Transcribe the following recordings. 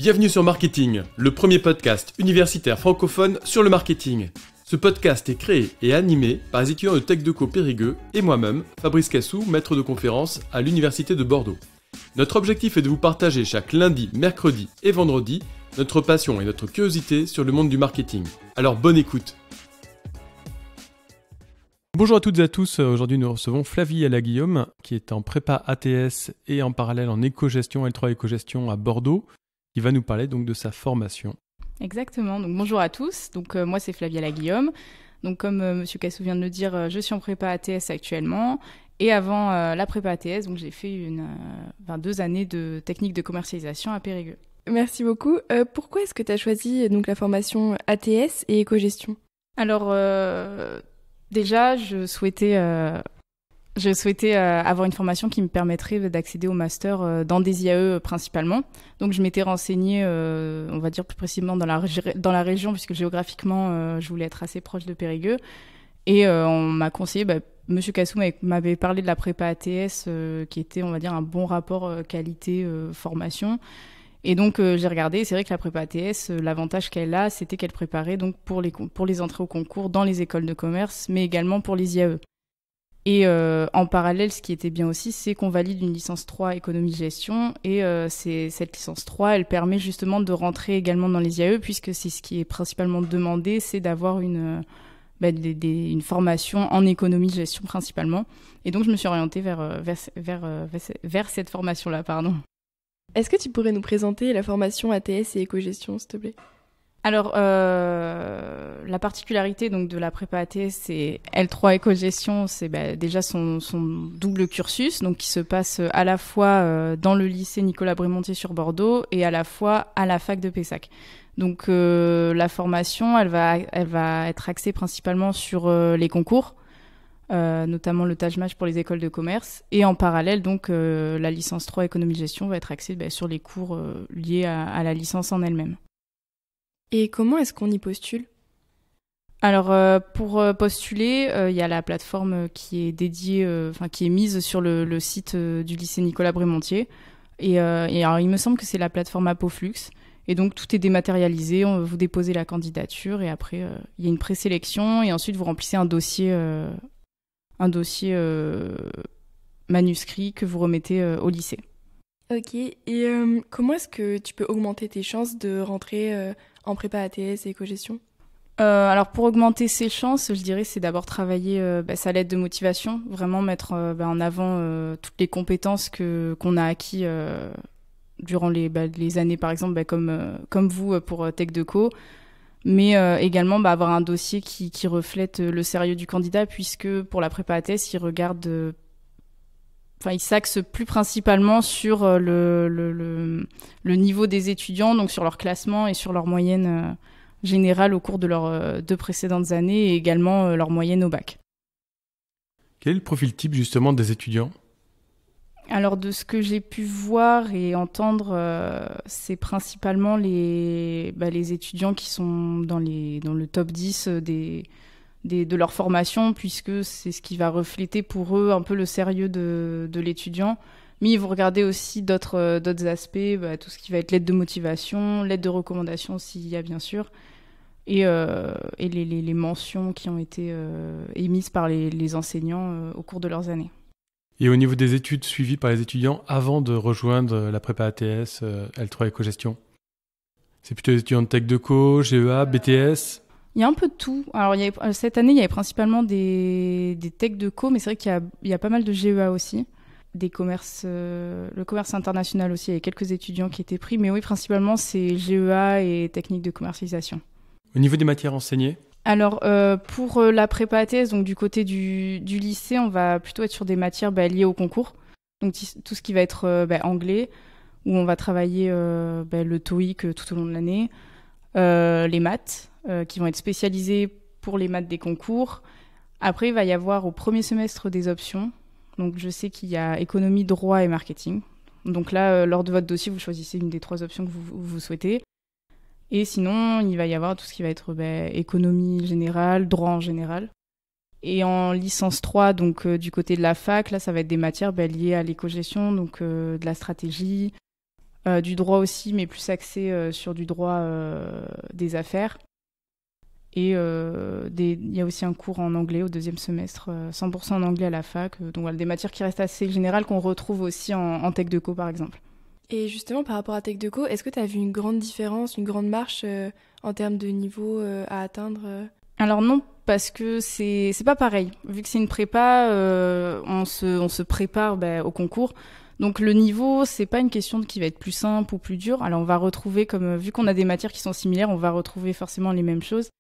Bienvenue sur Marketing, le premier podcast universitaire francophone sur le marketing. Ce podcast est créé et animé par les étudiants de TechDeco Périgueux et moi-même, Fabrice Cassou, maître de conférence à l'Université de Bordeaux. Notre objectif est de vous partager chaque lundi, mercredi et vendredi notre passion et notre curiosité sur le monde du marketing. Alors bonne écoute. Bonjour à toutes et à tous, aujourd'hui nous recevons Flavie Alaguillaume qui est en prépa ATS et en parallèle en éco-gestion, L3 éco-gestion à Bordeaux, qui va nous parler donc de sa formation. Exactement, donc bonjour à tous, donc moi c'est Flavie Alaguillaume, donc comme Monsieur Cassou vient de le dire, je suis en prépa ATS actuellement et avant la prépa ATS, donc j'ai fait 2 années de technique de commercialisation à Périgueux. Merci beaucoup. Pourquoi est-ce que tu as choisi donc, la formation ATS et éco-gestion ? Alors déjà, je souhaitais avoir une formation qui me permettrait d'accéder au master dans des IAE principalement. Donc je m'étais renseignée, on va dire plus précisément dans la région, puisque géographiquement, je voulais être assez proche de Périgueux. Et on m'a conseillé, Monsieur Cassou m'avait parlé de la prépa ATS, qui était, on va dire, un bon rapport qualité-formation. Et donc j'ai regardé, et c'est vrai que la prépa ATS, l'avantage qu'elle a, c'était qu'elle préparait donc pour les entrées au concours dans les écoles de commerce, mais également pour les IAE. Et en parallèle, ce qui était bien aussi, c'est qu'on valide une licence 3 économie-gestion, et cette licence 3, elle permet justement de rentrer également dans les IAE, puisque c'est ce qui est principalement demandé, c'est d'avoir une formation en économie-gestion principalement. Et donc je me suis orientée vers cette formation-là, pardon. Est-ce que tu pourrais nous présenter la formation ATS et éco-gestion, s'il te plaît ? Alors, la particularité donc, de la prépa ATS, c'est L3 éco-gestion, c'est déjà son double cursus, donc qui se passe à la fois dans le lycée Nicolas Brémontier sur Bordeaux et à la fois à la fac de Pessac. Donc, la formation, elle va être axée principalement sur les concours, notamment le Taj-Maj pour les écoles de commerce. Et en parallèle, donc, la licence 3 économie-gestion va être axée sur les cours liés à la licence en elle-même. Et comment est-ce qu'on y postule ? Alors, pour postuler, il y a la plateforme qui est dédiée, qui est mise sur le site du lycée Nicolas Brémontier. Et alors, il me semble que c'est la plateforme Apoflux. Et donc, tout est dématérialisé. Vous déposez la candidature et après, il y a une présélection. Et ensuite, vous remplissez un dossier manuscrit que vous remettez au lycée. Ok. Et comment est-ce que tu peux augmenter tes chances de rentrer en prépa ATS et éco-gestion ? Alors pour augmenter ses chances, je dirais c'est d'abord travailler sa lettre de motivation, vraiment mettre en avant toutes les compétences qu'on a acquis durant les années par exemple comme vous pour TechDeco, mais également avoir un dossier qui reflète le sérieux du candidat, puisque pour la prépa ATS, il s'axe plus principalement sur le niveau des étudiants, donc sur leur classement et sur leur moyenne générale au cours de leurs 2 précédentes années et également leur moyenne au bac. Quel est le profil type justement des étudiants ? Alors de ce que j'ai pu voir et entendre, c'est principalement les étudiants qui sont dans le top 10 de leur formation, puisque c'est ce qui va refléter pour eux un peu le sérieux de l'étudiant. Mais ils vont regarder aussi d'autres aspects, tout ce qui va être lettre de motivation, lettre de recommandation s'il y a bien sûr, et les mentions qui ont été émises par les enseignants au cours de leurs années. Et au niveau des études suivies par les étudiants avant de rejoindre la prépa ATS, L3 éco-gestion, c'est plutôt les étudiants de TechDeco, GEA, BTS ? Il y a un peu de tout. Alors, cette année, il y avait principalement des TechDeco, mais c'est vrai qu'il y a pas mal de GEA aussi. Le commerce international aussi, il y avait quelques étudiants qui étaient pris. Mais oui, principalement, c'est GEA et technique de commercialisation. Au niveau des matières enseignées ? Alors, pour la prépa ATS, donc du côté du lycée, on va plutôt être sur des matières liées au concours. Donc, tout ce qui va être anglais, où on va travailler le TOEIC tout au long de l'année. Les maths, qui vont être spécialisées pour les maths des concours. Après, il va y avoir au premier semestre des options. Donc, je sais qu'il y a économie, droit et marketing. Donc là, lors de votre dossier, vous choisissez une des 3 options que vous souhaitez. Et sinon, il va y avoir tout ce qui va être économie générale, droit en général. Et en licence 3, donc du côté de la fac, là, ça va être des matières liées à l'éco-gestion, donc de la stratégie, du droit aussi, mais plus axé sur du droit des affaires. Et il y a aussi un cours en anglais au 2e semestre, 100% en anglais à la fac. Donc voilà, des matières qui restent assez générales qu'on retrouve aussi en Tech Deco par exemple. Et justement, par rapport à Tech Deco, est-ce que tu as vu une grande différence, une grande marche en termes de niveau à atteindre Alors non, parce que c'est pas pareil. Vu que c'est une prépa, on se prépare au concours. Donc le niveau, c'est pas une question qui va être plus simple ou plus dur. Alors on va retrouver, vu qu'on a des matières qui sont similaires, on va retrouver forcément les mêmes choses.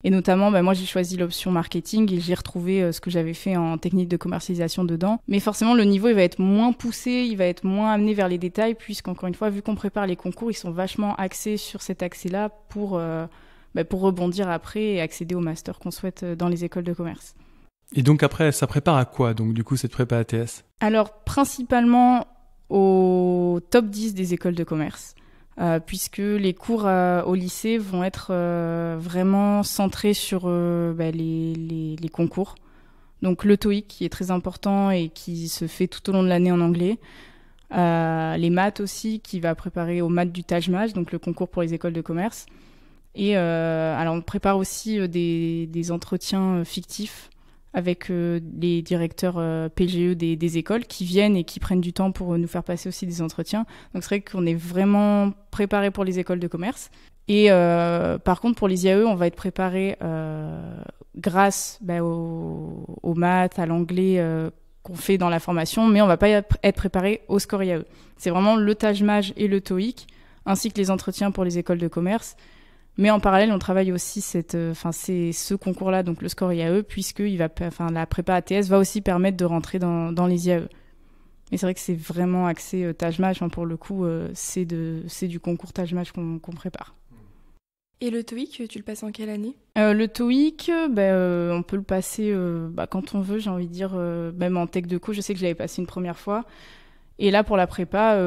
Et notamment, moi j'ai choisi l'option marketing et j'ai retrouvé ce que j'avais fait en technique de commercialisation dedans. Mais forcément, le niveau il va être moins poussé, il va être moins amené vers les détails, puisqu'encore une fois, vu qu'on prépare les concours, ils sont vachement axés sur cet accès-là pour rebondir après et accéder au master qu'on souhaite dans les écoles de commerce. Et donc après, ça prépare à quoi, donc du coup, cette prépa ATS ? Alors, principalement au top 10 des écoles de commerce. Puisque les cours au lycée vont être vraiment centrés sur les concours. Donc le TOEIC qui est très important et qui se fait tout au long de l'année en anglais. Les maths aussi, qui va préparer aux maths du Taj-Maj, donc le concours pour les écoles de commerce. Et alors on prépare aussi des entretiens fictifs avec les directeurs PGE des écoles qui viennent et qui prennent du temps pour nous faire passer aussi des entretiens. Donc c'est vrai qu'on est vraiment préparé pour les écoles de commerce. Et par contre, pour les IAE, on va être préparé grâce aux maths, à l'anglais qu'on fait dans la formation, mais on va pas être préparé au score IAE. C'est vraiment le Taj-Maj et le TOEIC, ainsi que les entretiens pour les écoles de commerce. Mais en parallèle, on travaille aussi c'est ce concours-là, donc le score IAE, puisque la prépa ATS va aussi permettre de rentrer dans les IAE. Mais c'est vrai que c'est vraiment axé Taj-Maj. Pour le coup, c'est du concours Taj-Maj qu'on prépare. Et le TOEIC, tu le passes en quelle année ? Le TOEIC, on peut le passer quand on veut, j'ai envie de dire. Même en Tech Deco, je sais que je l'avais passé une première fois. Et là, pour la prépa,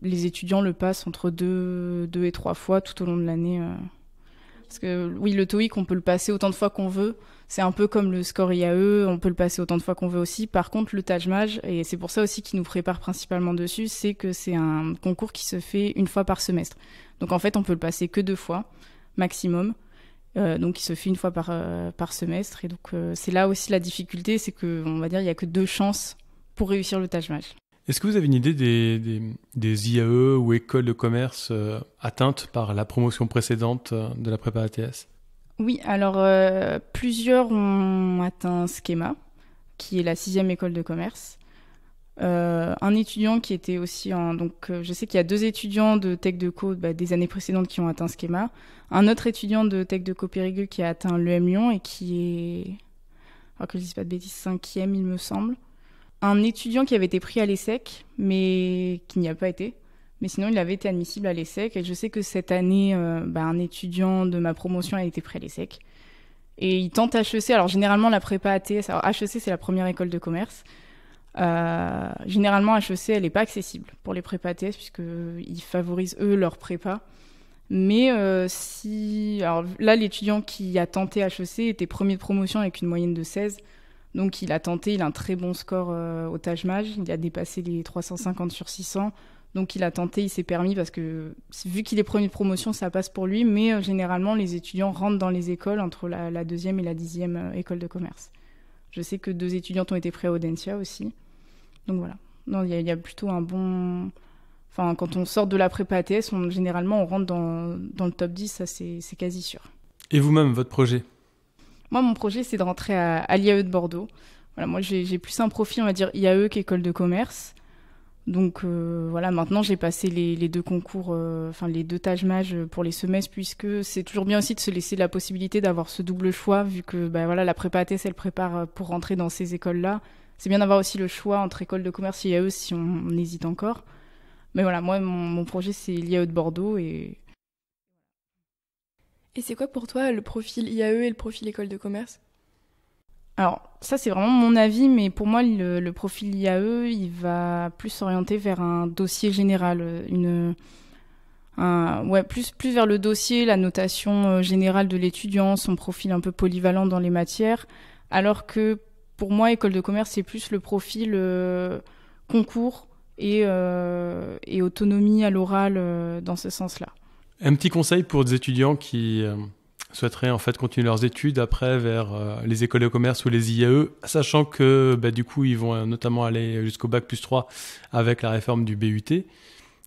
les étudiants le passent entre 2 et 3 fois tout au long de l'année. Parce que oui, le TOEIC, on peut le passer autant de fois qu'on veut. C'est un peu comme le score IAE, on peut le passer autant de fois qu'on veut aussi. Par contre, le Taj-Maj, et c'est pour ça aussi qu'ils nous préparent principalement dessus, c'est que c'est un concours qui se fait une fois par semestre. Donc en fait, on peut le passer que 2 fois, maximum. Donc il se fait une fois par semestre. Et donc c'est là aussi la difficulté, c'est qu'on va dire il n'y a que 2 chances pour réussir le Taj-Maj. Est-ce que vous avez une idée des IAE ou écoles de commerce atteintes par la promotion précédente de la prépa ATS ? Oui, alors plusieurs ont atteint Schema, qui est la 6e école de commerce. Un étudiant qui était aussi je sais qu'il y a 2 étudiants de Tech Deco des années précédentes qui ont atteint Schema. Un autre étudiant de Tech Deco Périgueux qui a atteint l'EM Lyon et qui est, alors que je ne dise pas de bêtises, 5e il me semble. Un étudiant qui avait été pris à l'ESSEC, mais qui n'y a pas été. Mais sinon, il avait été admissible à l'ESSEC. Et je sais que cette année, un étudiant de ma promotion a été pris à l'ESSEC. Et il tente HEC. Alors, généralement, la prépa ATS... Alors, HEC, c'est la première école de commerce. Généralement, HEC, elle n'est pas accessible pour les prépa ATS, puisqu'ils favorisent, eux, leur prépa. Mais Alors, là, l'étudiant qui a tenté HEC était premier de promotion avec une moyenne de 16. Donc il a tenté, il a un très bon score au Taj-Maj, il a dépassé les 350 sur 600. Donc il a tenté, il s'est permis parce que vu qu'il est premier de promotion, ça passe pour lui. Mais généralement, les étudiants rentrent dans les écoles entre la 2e et la 10e école de commerce. Je sais que 2 étudiantes ont été pris à Audencia aussi. Donc voilà. Non, il y a plutôt un bon... quand on sort de la prépa ATS, généralement, on rentre dans le top 10, ça c'est quasi sûr. Et vous-même, votre projet ? Moi, mon projet, c'est de rentrer à l'IAE de Bordeaux. Voilà, moi, j'ai plus un profil, on va dire, IAE qu'école de commerce. Donc, maintenant, j'ai passé les 2 concours, les 2 Taj-Maj pour les semestres, puisque c'est toujours bien aussi de se laisser la possibilité d'avoir ce double choix, vu que la prépa ATS, elle prépare pour rentrer dans ces écoles-là. C'est bien d'avoir aussi le choix entre école de commerce et IAE si on hésite encore. Mais voilà, moi, mon projet, c'est l'IAE de Bordeaux et... Et c'est quoi pour toi le profil IAE et le profil école de commerce ? Alors, ça, c'est vraiment mon avis, mais pour moi, le profil IAE, il va plus s'orienter vers un dossier général, plus vers le dossier, la notation générale de l'étudiant, son profil un peu polyvalent dans les matières, alors que pour moi, école de commerce, c'est plus le profil concours, et autonomie à l'oral dans ce sens-là. Un petit conseil pour des étudiants qui souhaiteraient en fait continuer leurs études après vers les écoles de commerce ou les IAE, sachant que du coup ils vont notamment aller jusqu'au bac+3 avec la réforme du BUT.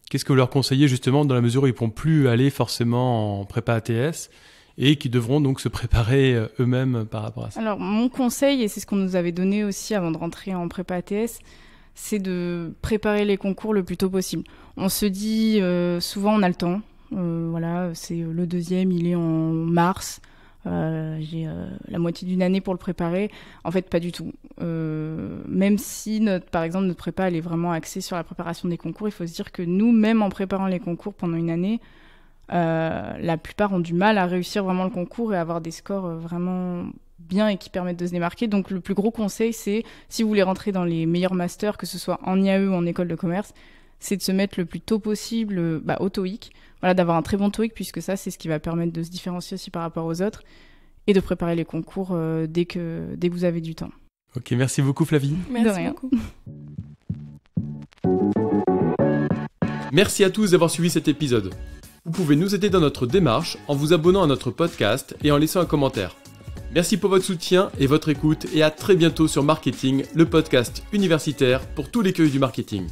Qu'est-ce que vous leur conseillez justement dans la mesure où ils ne pourront plus aller forcément en prépa ATS et qui devront donc se préparer eux-mêmes par rapport à ça? Alors mon conseil, et c'est ce qu'on nous avait donné aussi avant de rentrer en prépa ATS, c'est de préparer les concours le plus tôt possible. On se dit souvent on a le temps. Voilà, c'est le deuxième, il est en mars. J'ai la moitié d'une année pour le préparer. En fait, pas du tout. Même si par exemple notre prépa elle est vraiment axée sur la préparation des concours, il faut se dire que nous, même en préparant les concours pendant une année, la plupart ont du mal à réussir vraiment le concours et à avoir des scores vraiment bien et qui permettent de se démarquer. Donc le plus gros conseil, c'est si vous voulez rentrer dans les meilleurs masters, que ce soit en IAE ou en école de commerce, c'est de se mettre le plus tôt possible au TOEIC. Voilà, d'avoir un très bon TOEIC, puisque ça, c'est ce qui va permettre de se différencier aussi par rapport aux autres, et de préparer les concours dès que vous avez du temps. Ok, merci beaucoup Flavie. Merci beaucoup. Merci à tous d'avoir suivi cet épisode. Vous pouvez nous aider dans notre démarche en vous abonnant à notre podcast et en laissant un commentaire. Merci pour votre soutien et votre écoute, et à très bientôt sur Marketing, le podcast universitaire pour tous les curieux du marketing.